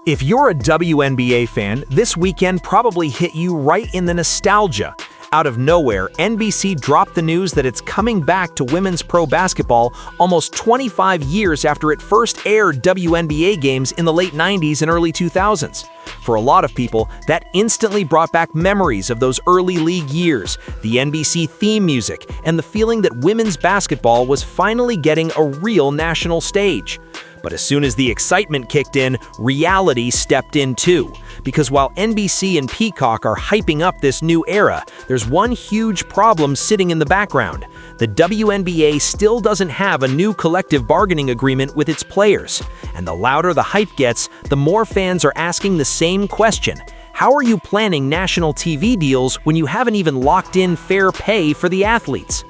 If you're a WNBA fan, this weekend probably hit you right in the nostalgia. Out of nowhere, NBC dropped the news that it's coming back to women's pro basketball almost 25 years after it first aired WNBA games in the late 90s and early 2000s. For a lot of people, that instantly brought back memories of those early league years, the NBC theme music, and the feeling that women's basketball was finally getting a real national stage. But as soon as the excitement kicked in, reality stepped in too. Because while NBC and Peacock are hyping up this new era, there's one huge problem sitting in the background. The WNBA still doesn't have a new collective bargaining agreement with its players. And the louder the hype gets, the more fans are asking the same question. How are you planning national TV deals when you haven't even locked in fair pay for the athletes?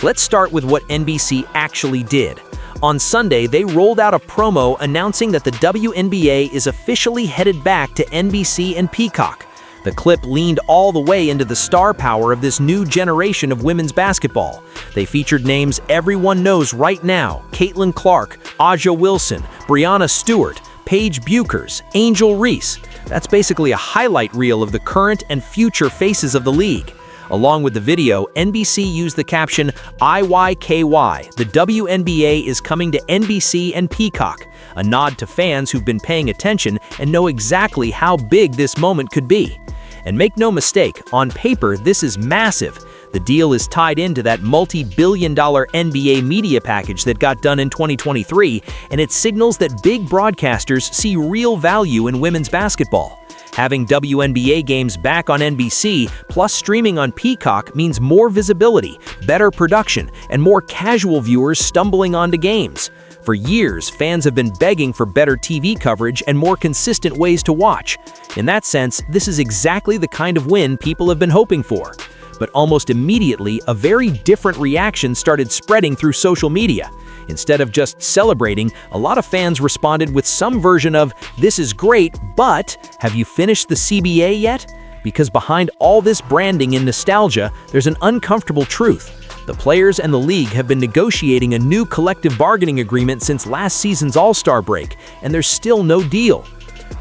Let's start with what NBC actually did. On Sunday, they rolled out a promo announcing that the WNBA is officially headed back to NBC and Peacock. The clip leaned all the way into the star power of this new generation of women's basketball. They featured names everyone knows right now: Caitlin Clark, Aja Wilson, Brianna Stewart, Paige Buchers, Angel Reese. That's basically a highlight reel of the current and future faces of the league. Along with the video, NBC used the caption, "IYKY, the WNBA is coming to NBC and Peacock," a nod to fans who've been paying attention and know exactly how big this moment could be. And make no mistake, on paper, this is massive. The deal is tied into that multi-billion-dollar NBA media package that got done in 2023, and it signals that big broadcasters see real value in women's basketball. Having WNBA games back on NBC plus streaming on Peacock means more visibility, better production, and more casual viewers stumbling onto games. For years, fans have been begging for better TV coverage and more consistent ways to watch. In that sense, this is exactly the kind of win people have been hoping for. But almost immediately, a very different reaction started spreading through social media. Instead of just celebrating, a lot of fans responded with some version of, "This is great, but have you finished the CBA yet?" Because behind all this branding and nostalgia, there's an uncomfortable truth. The players and the league have been negotiating a new collective bargaining agreement since last season's All-Star break, and there's still no deal.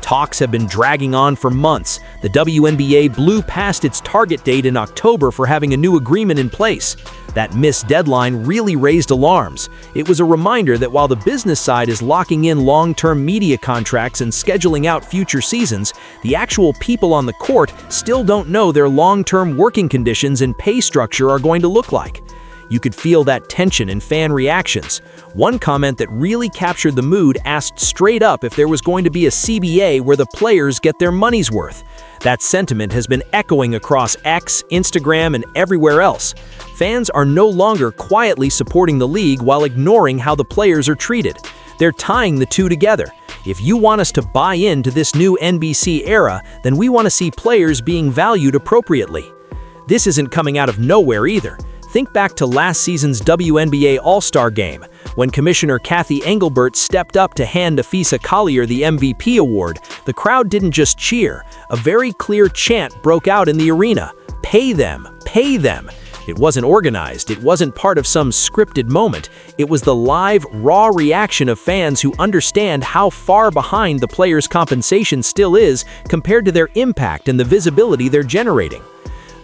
Talks have been dragging on for months. The WNBA blew past its target date in October for having a new agreement in place. That missed deadline really raised alarms. It was a reminder that while the business side is locking in long-term media contracts and scheduling out future seasons, the actual people on the court still don't know their long-term working conditions and pay structure are going to look like. You could feel that tension in fan reactions. One comment that really captured the mood asked straight up if there was going to be a CBA where the players get their money's worth. That sentiment has been echoing across X, Instagram, and everywhere else. Fans are no longer quietly supporting the league while ignoring how the players are treated. They're tying the two together. If you want us to buy into this new NBC era, then we want to see players being valued appropriately. This isn't coming out of nowhere either. Think back to last season's WNBA All-Star Game, when Commissioner Kathy Engelbert stepped up to hand Afisa Collier the MVP award. The crowd didn't just cheer. A very clear chant broke out in the arena. "Pay them! Pay them!" It wasn't organized. It wasn't part of some scripted moment. It was the live, raw reaction of fans who understand how far behind the players' compensation still is compared to their impact and the visibility they're generating.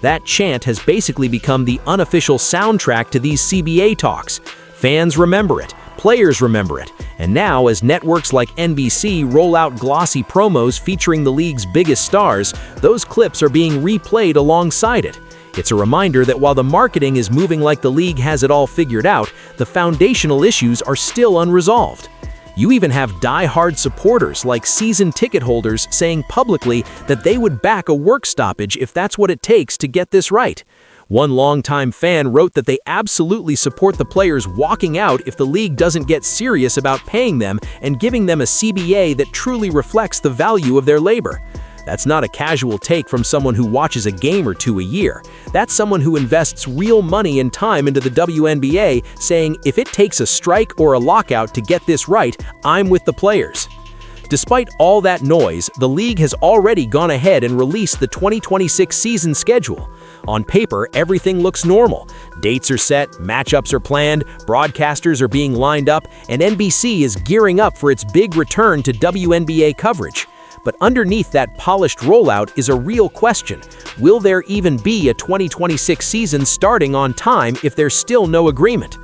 That chant has basically become the unofficial soundtrack to these CBA talks. Fans remember it, players remember it, and now as networks like NBC roll out glossy promos featuring the league's biggest stars, those clips are being replayed alongside it. It's a reminder that while the marketing is moving like the league has it all figured out, the foundational issues are still unresolved. You even have die-hard supporters like season ticket holders saying publicly that they would back a work stoppage if that's what it takes to get this right. One longtime fan wrote that they absolutely support the players walking out if the league doesn't get serious about paying them and giving them a CBA that truly reflects the value of their labor. That's not a casual take from someone who watches a game or two a year. That's someone who invests real money and time into the WNBA, saying, if it takes a strike or a lockout to get this right, I'm with the players. Despite all that noise, the league has already gone ahead and released the 2026 season schedule. On paper, everything looks normal. Dates are set, matchups are planned, broadcasters are being lined up, and NBC is gearing up for its big return to WNBA coverage. But underneath that polished rollout is a real question. Will there even be a 2026 season starting on time if there's still no agreement?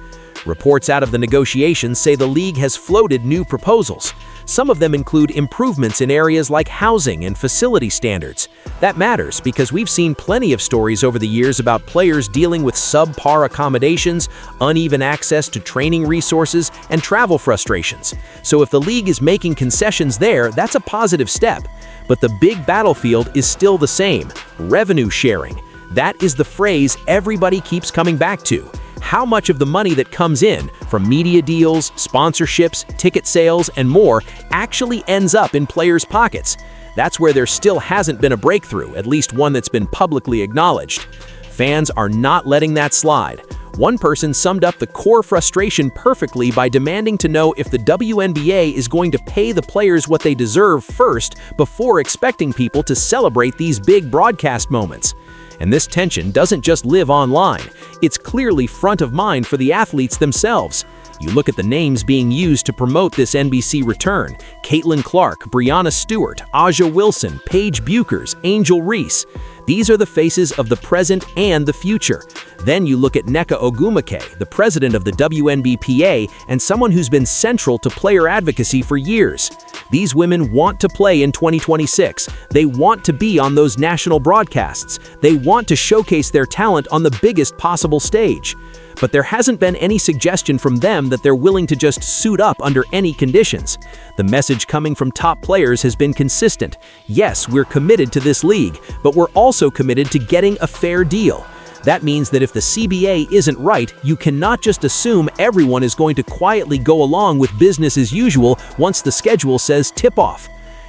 Reports out of the negotiations say the league has floated new proposals. Some of them include improvements in areas like housing and facility standards. That matters because we've seen plenty of stories over the years about players dealing with subpar accommodations, uneven access to training resources, and travel frustrations. So if the league is making concessions there, that's a positive step. But the big battlefield is still the same: revenue sharing. That is the phrase everybody keeps coming back to. How much of the money that comes in from media deals, sponsorships, ticket sales, and more actually ends up in players' pockets? That's where there still hasn't been a breakthrough, at least one that's been publicly acknowledged. Fans are not letting that slide. One person summed up the core frustration perfectly by demanding to know if the WNBA is going to pay the players what they deserve first before expecting people to celebrate these big broadcast moments. And this tension doesn't just live online. It's clearly front of mind for the athletes themselves. You look at the names being used to promote this NBC return: Caitlin Clark, Breanna Stewart, Aja Wilson, Paige Buchers, Angel Reese. These are the faces of the present and the future. Then you look at Nneka Ogwumike, the president of the WNBPA and someone who's been central to player advocacy for years. These women want to play in 2026. They want to be on those national broadcasts. They want to showcase their talent on the biggest possible stage. But there hasn't been any suggestion from them that they're willing to just suit up under any conditions. The message coming from top players has been consistent. Yes, we're committed to this league, but we're also committed to getting a fair deal. That means that if the CBA isn't right, you cannot just assume everyone is going to quietly go along with business as usual once the schedule says tip-off.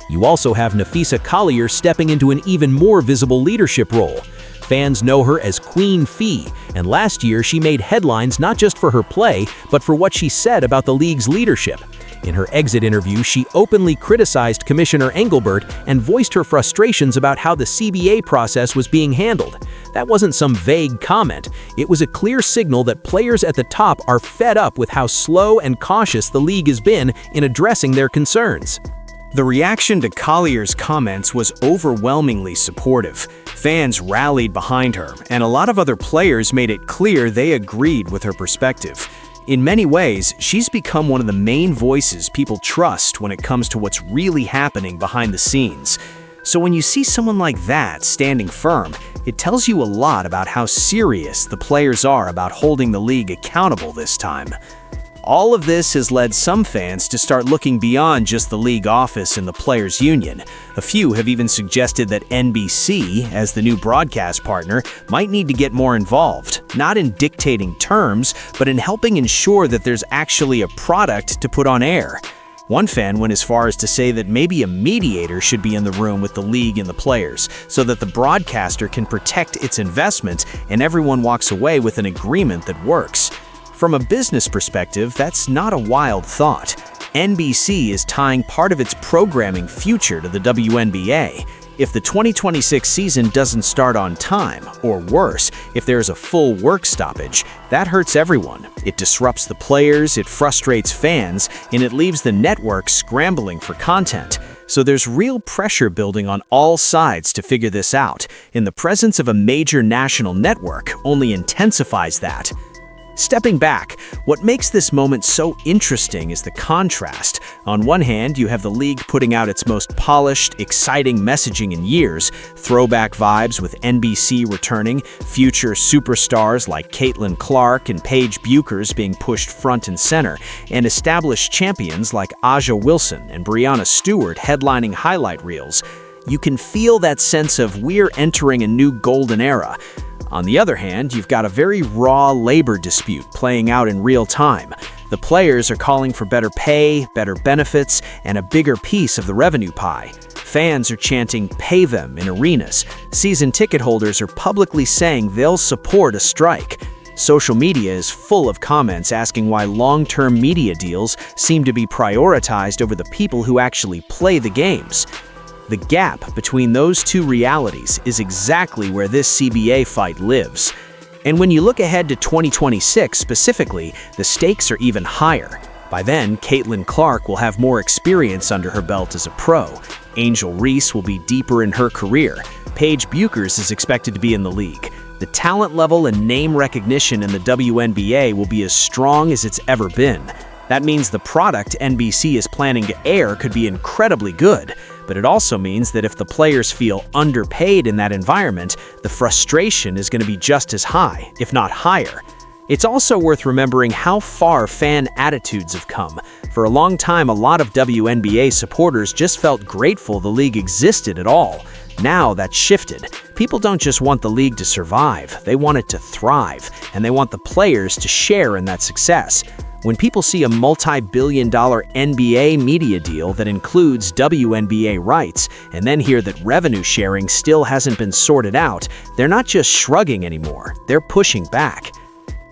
You also have Napheesa Collier stepping into an even more visible leadership role. Fans know her as Queen Fee, and last year she made headlines not just for her play, but for what she said about the league's leadership. In her exit interview, she openly criticized Commissioner Engelbert and voiced her frustrations about how the CBA process was being handled. That wasn't some vague comment. It was a clear signal that players at the top are fed up with how slow and cautious the league has been in addressing their concerns. The reaction to Collier's comments was overwhelmingly supportive. Fans rallied behind her, and a lot of other players made it clear they agreed with her perspective. In many ways, she's become one of the main voices people trust when it comes to what's really happening behind the scenes. So when you see someone like that standing firm, it tells you a lot about how serious the players are about holding the league accountable this time. All of this has led some fans to start looking beyond just the league office and the players' union. A few have even suggested that NBC, as the new broadcast partner, might need to get more involved, not in dictating terms, but in helping ensure that there's actually a product to put on air. One fan went as far as to say that maybe a mediator should be in the room with the league and the players, so that the broadcaster can protect its investment and everyone walks away with an agreement that works. From a business perspective, that's not a wild thought. NBC is tying part of its programming future to the WNBA. If the 2026 season doesn't start on time, or worse, if there's a full work stoppage, that hurts everyone. It disrupts the players, it frustrates fans, and it leaves the network scrambling for content. So there's real pressure building on all sides to figure this out, and the presence of a major national network only intensifies that. Stepping back, what makes this moment so interesting is the contrast. On one hand, you have the league putting out its most polished, exciting messaging in years, throwback vibes with NBC returning, future superstars like Caitlin Clark and Paige Buchers being pushed front and center, and established champions like Aja Wilson and Breanna Stewart headlining highlight reels. You can feel that sense of we're entering a new golden era. On the other hand, you've got a very raw labor dispute playing out in real time. The players are calling for better pay, better benefits, and a bigger piece of the revenue pie. Fans are chanting, "Pay them," in arenas. Season ticket holders are publicly saying they'll support a strike. Social media is full of comments asking why long-term media deals seem to be prioritized over the people who actually play the games. The gap between those two realities is exactly where this CBA fight lives. And when you look ahead to 2026 specifically, the stakes are even higher. By then, Caitlin Clark will have more experience under her belt as a pro. Angel Reese will be deeper in her career. Paige Buchers is expected to be in the league. The talent level and name recognition in the WNBA will be as strong as it's ever been. That means the product NBC is planning to air could be incredibly good, but it also means that if the players feel underpaid in that environment, the frustration is going to be just as high, if not higher. It's also worth remembering how far fan attitudes have come. For a long time, a lot of WNBA supporters just felt grateful the league existed at all. Now that's shifted. People don't just want the league to survive, they want it to thrive, and they want the players to share in that success. When people see a multi-billion-dollar NBA media deal that includes WNBA rights, and then hear that revenue sharing still hasn't been sorted out, they're not just shrugging anymore, they're pushing back.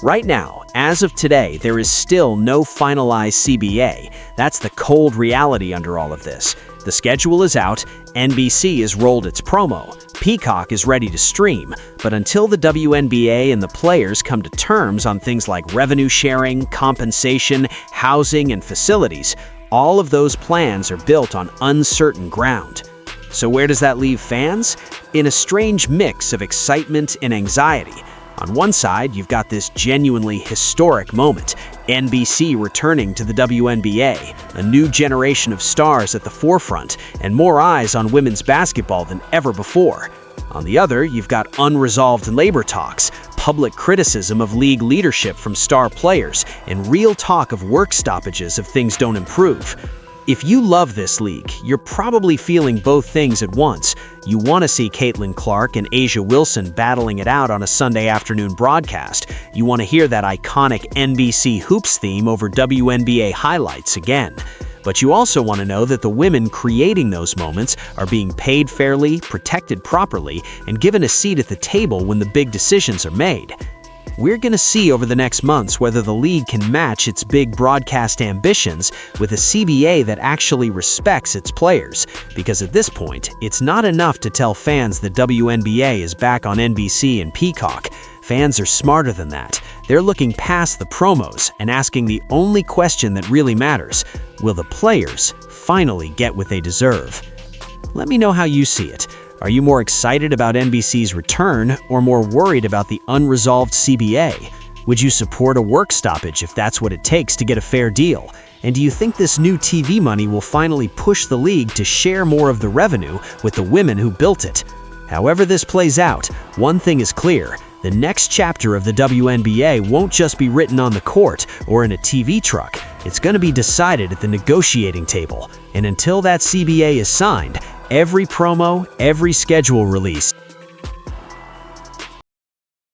Right now, as of today, there is still no finalized CBA. That's the cold reality under all of this. The schedule is out, NBC has rolled its promo, Peacock is ready to stream, but until the WNBA and the players come to terms on things like revenue sharing, compensation, housing, and facilities, all of those plans are built on uncertain ground. So where does that leave fans? In a strange mix of excitement and anxiety. On one side, you've got this genuinely historic moment, NBC returning to the WNBA, a new generation of stars at the forefront, and more eyes on women's basketball than ever before. On the other, you've got unresolved labor talks, public criticism of league leadership from star players, and real talk of work stoppages if things don't improve. If you love this league, you're probably feeling both things at once. You want to see Caitlin Clark and A'ja Wilson battling it out on a Sunday afternoon broadcast. You want to hear that iconic NBC Hoops theme over WNBA highlights again. But you also want to know that the women creating those moments are being paid fairly, protected properly, and given a seat at the table when the big decisions are made. We're going to see over the next months whether the league can match its big broadcast ambitions with a CBA that actually respects its players, because at this point, it's not enough to tell fans that WNBA is back on NBC and Peacock. Fans are smarter than that. They're looking past the promos and asking the only question that really matters: will the players finally get what they deserve? Let me know how you see it. Are you more excited about NBC's return or more worried about the unresolved CBA? Would you support a work stoppage if that's what it takes to get a fair deal? And do you think this new TV money will finally push the league to share more of the revenue with the women who built it? However this plays out, one thing is clear: the next chapter of the WNBA won't just be written on the court or in a TV truck. It's going to be decided at the negotiating table. And until that CBA is signed, every promo, every schedule release,